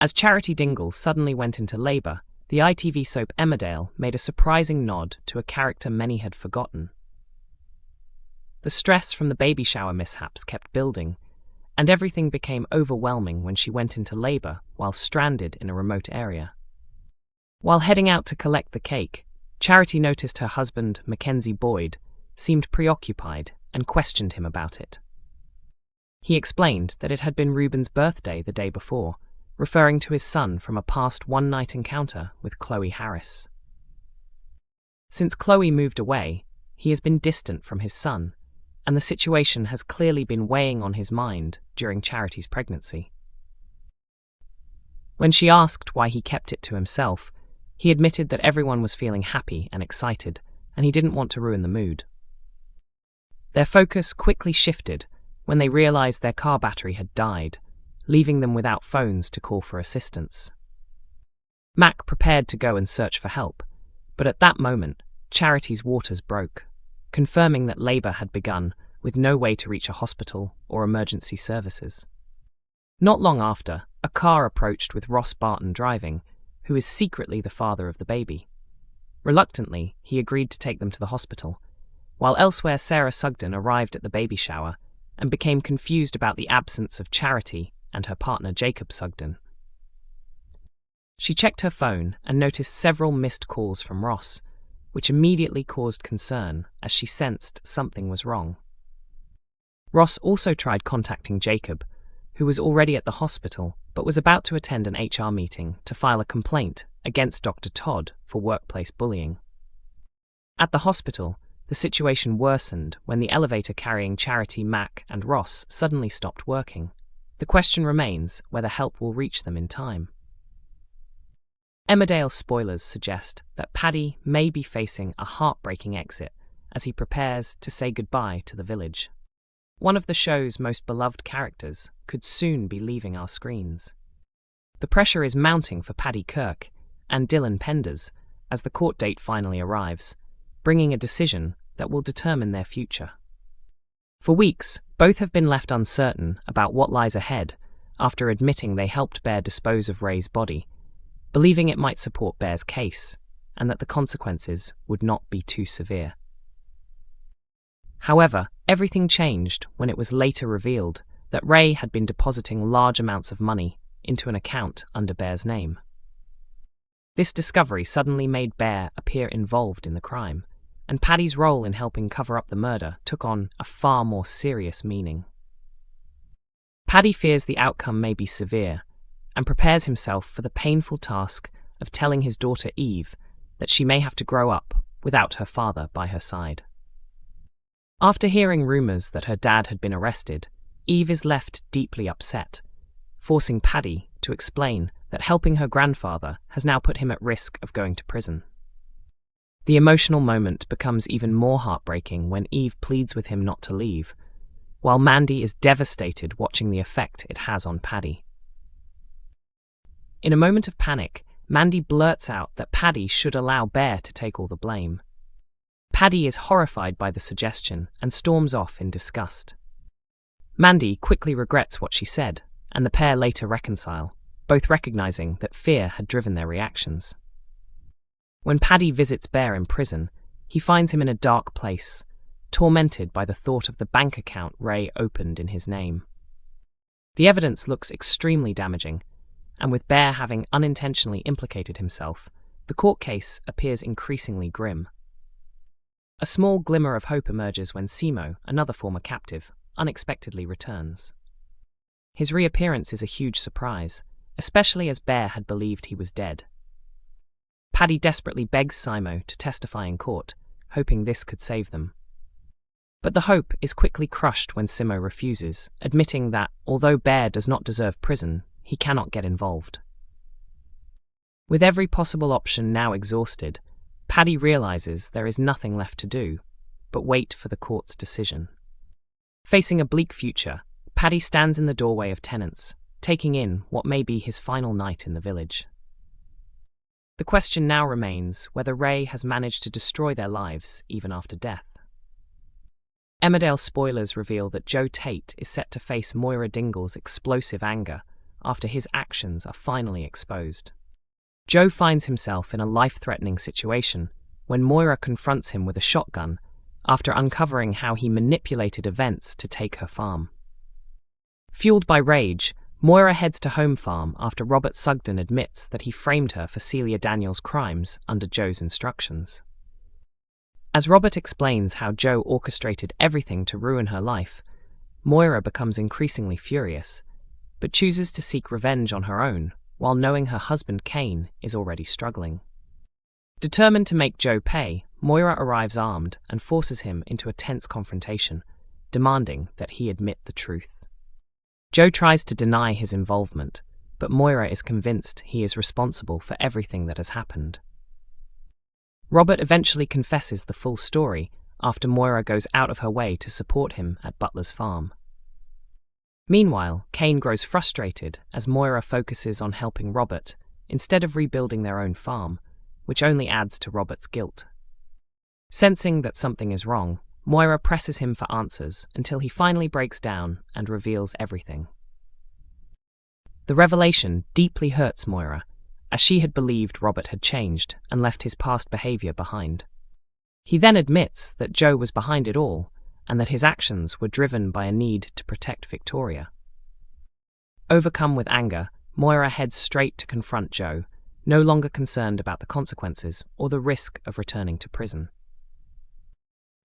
As Charity Dingle suddenly went into labour, the ITV soap Emmerdale made a surprising nod to a character many had forgotten. The stress from the baby shower mishaps kept building, and everything became overwhelming when she went into labour while stranded in a remote area. While heading out to collect the cake, Charity noticed her husband, Mackenzie Boyd, seemed preoccupied and questioned him about it. He explained that it had been Reuben's birthday the day before, referring to his son from a past one-night encounter with Chloe Harris. Since Chloe moved away, he has been distant from his son, and the situation has clearly been weighing on his mind during Charity's pregnancy. When she asked why he kept it to himself, he admitted that everyone was feeling happy and excited, and he didn't want to ruin the mood. Their focus quickly shifted when they realized their car battery had died, leaving them without phones to call for assistance. Mac prepared to go and search for help, but at that moment, Charity's waters broke, confirming that labour had begun with no way to reach a hospital or emergency services. Not long after, a car approached with Ross Barton driving, who is secretly the father of the baby. Reluctantly, he agreed to take them to the hospital, while elsewhere Sarah Sugden arrived at the baby shower and became confused about the absence of Charity and her partner Jacob Sugden. She checked her phone and noticed several missed calls from Ross, which immediately caused concern as she sensed something was wrong. Ross also tried contacting Jacob, who was already at the hospital but was about to attend an HR meeting to file a complaint against Dr. Todd for workplace bullying. At the hospital, the situation worsened when the elevator carrying Charity, Mac, and Ross suddenly stopped working. The question remains whether help will reach them in time. Emmerdale spoilers suggest that Paddy may be facing a heartbreaking exit as he prepares to say goodbye to the village. One of the show's most beloved characters could soon be leaving our screens. The pressure is mounting for Paddy Kirk and Dylan Penders as the court date finally arrives, bringing a decision that will determine their future. For weeks, both have been left uncertain about what lies ahead after admitting they helped Bear dispose of Ray's body, believing it might support Bear's case and that the consequences would not be too severe. However, everything changed when it was later revealed that Ray had been depositing large amounts of money into an account under Bear's name. This discovery suddenly made Bear appear involved in the crime, and Paddy's role in helping cover up the murder took on a far more serious meaning. Paddy fears the outcome may be severe and prepares himself for the painful task of telling his daughter Eve that she may have to grow up without her father by her side. After hearing rumours that her dad had been arrested, Eve is left deeply upset, forcing Paddy to explain that helping her grandfather has now put him at risk of going to prison. The emotional moment becomes even more heartbreaking when Eve pleads with him not to leave, while Mandy is devastated watching the effect it has on Paddy. In a moment of panic, Mandy blurts out that Paddy should allow Bear to take all the blame. Paddy is horrified by the suggestion and storms off in disgust. Mandy quickly regrets what she said, and the pair later reconcile, both recognizing that fear had driven their reactions. When Paddy visits Bear in prison, he finds him in a dark place, tormented by the thought of the bank account Ray opened in his name. The evidence looks extremely damaging, and with Bear having unintentionally implicated himself, the court case appears increasingly grim. A small glimmer of hope emerges when Simo, another former captive, unexpectedly returns. His reappearance is a huge surprise, especially as Bear had believed he was dead. Paddy desperately begs Simo to testify in court, hoping this could save them. But the hope is quickly crushed when Simo refuses, admitting that, although Bear does not deserve prison, he cannot get involved. With every possible option now exhausted, Paddy realizes there is nothing left to do but wait for the court's decision. Facing a bleak future, Paddy stands in the doorway of tenants, taking in what may be his final night in the village. The question now remains whether Ray has managed to destroy their lives even after death. Emmerdale spoilers reveal that Joe Tate is set to face Moira Dingle's explosive anger after his actions are finally exposed. Joe finds himself in a life-threatening situation when Moira confronts him with a shotgun after uncovering how he manipulated events to take her farm. Fueled by rage, Moira heads to Home Farm after Robert Sugden admits that he framed her for Celia Daniels' crimes under Joe's instructions. As Robert explains how Joe orchestrated everything to ruin her life, Moira becomes increasingly furious, but chooses to seek revenge on her own, while knowing her husband Kane is already struggling. Determined to make Joe pay, Moira arrives armed and forces him into a tense confrontation, demanding that he admit the truth. Joe tries to deny his involvement, but Moira is convinced he is responsible for everything that has happened. Robert eventually confesses the full story after Moira goes out of her way to support him at Butler's farm. Meanwhile, Kane grows frustrated as Moira focuses on helping Robert instead of rebuilding their own farm, which only adds to Robert's guilt. Sensing that something is wrong, Moira presses him for answers until he finally breaks down and reveals everything. The revelation deeply hurts Moira, as she had believed Robert had changed and left his past behavior behind. He then admits that Joe was behind it all and that his actions were driven by a need to protect Victoria. Overcome with anger, Moira heads straight to confront Joe, no longer concerned about the consequences or the risk of returning to prison.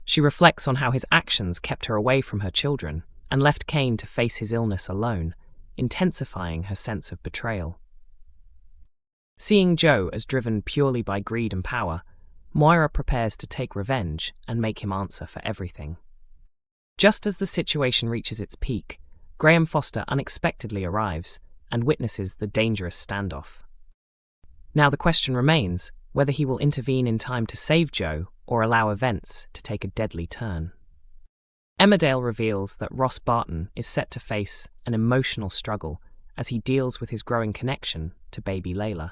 She reflects on how his actions kept her away from her children and left Kane to face his illness alone, intensifying her sense of betrayal. Seeing Joe as driven purely by greed and power, Moira prepares to take revenge and make him answer for everything. Just as the situation reaches its peak, Graham Foster unexpectedly arrives and witnesses the dangerous standoff. Now the question remains whether he will intervene in time to save Joe or allow events to take a deadly turn. Emmerdale reveals that Ross Barton is set to face an emotional struggle as he deals with his growing connection to baby Layla.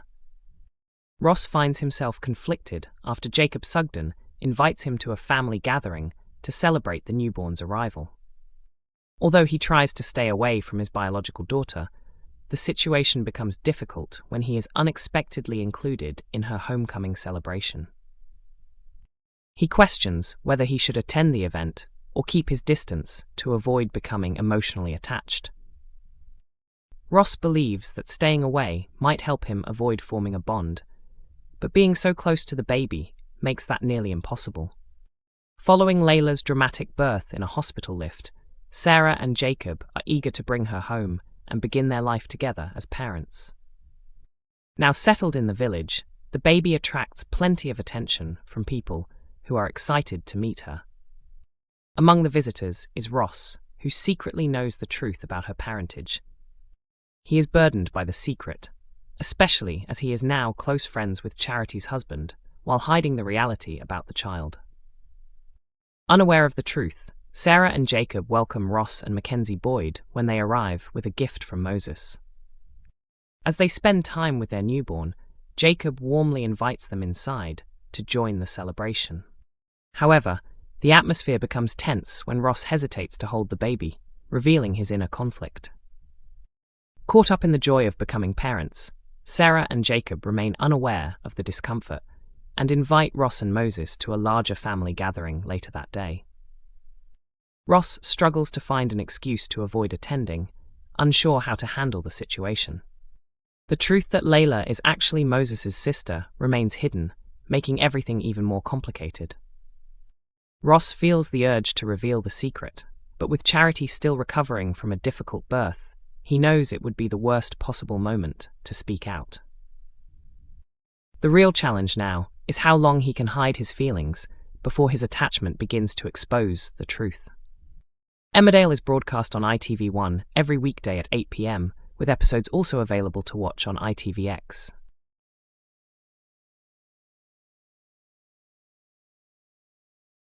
Ross finds himself conflicted after Jacob Sugden invites him to a family gathering to celebrate the newborn's arrival. Although he tries to stay away from his biological daughter, the situation becomes difficult when he is unexpectedly included in her homecoming celebration. He questions whether he should attend the event or keep his distance to avoid becoming emotionally attached. Ross believes that staying away might help him avoid forming a bond, but being so close to the baby makes that nearly impossible. Following Layla's dramatic birth in a hospital lift, Sarah and Jacob are eager to bring her home and begin their life together as parents. Now settled in the village, the baby attracts plenty of attention from people who are excited to meet her. Among the visitors is Ross, who secretly knows the truth about her parentage. He is burdened by the secret, especially as he is now close friends with Charity's husband, while hiding the reality about the child. Unaware of the truth, Sarah and Jacob welcome Ross and Mackenzie Boyd when they arrive with a gift from Moses. As they spend time with their newborn, Jacob warmly invites them inside to join the celebration. However, the atmosphere becomes tense when Ross hesitates to hold the baby, revealing his inner conflict. Caught up in the joy of becoming parents, Sarah and Jacob remain unaware of the discomfort and invite Ross and Moses to a larger family gathering later that day. Ross struggles to find an excuse to avoid attending, unsure how to handle the situation. The truth that Layla is actually Moses' sister remains hidden, making everything even more complicated. Ross feels the urge to reveal the secret, but with Charity still recovering from a difficult birth, he knows it would be the worst possible moment to speak out. The real challenge now is how long he can hide his feelings before his attachment begins to expose the truth. Emmerdale is broadcast on ITV1 every weekday at 8 p.m, with episodes also available to watch on ITVX.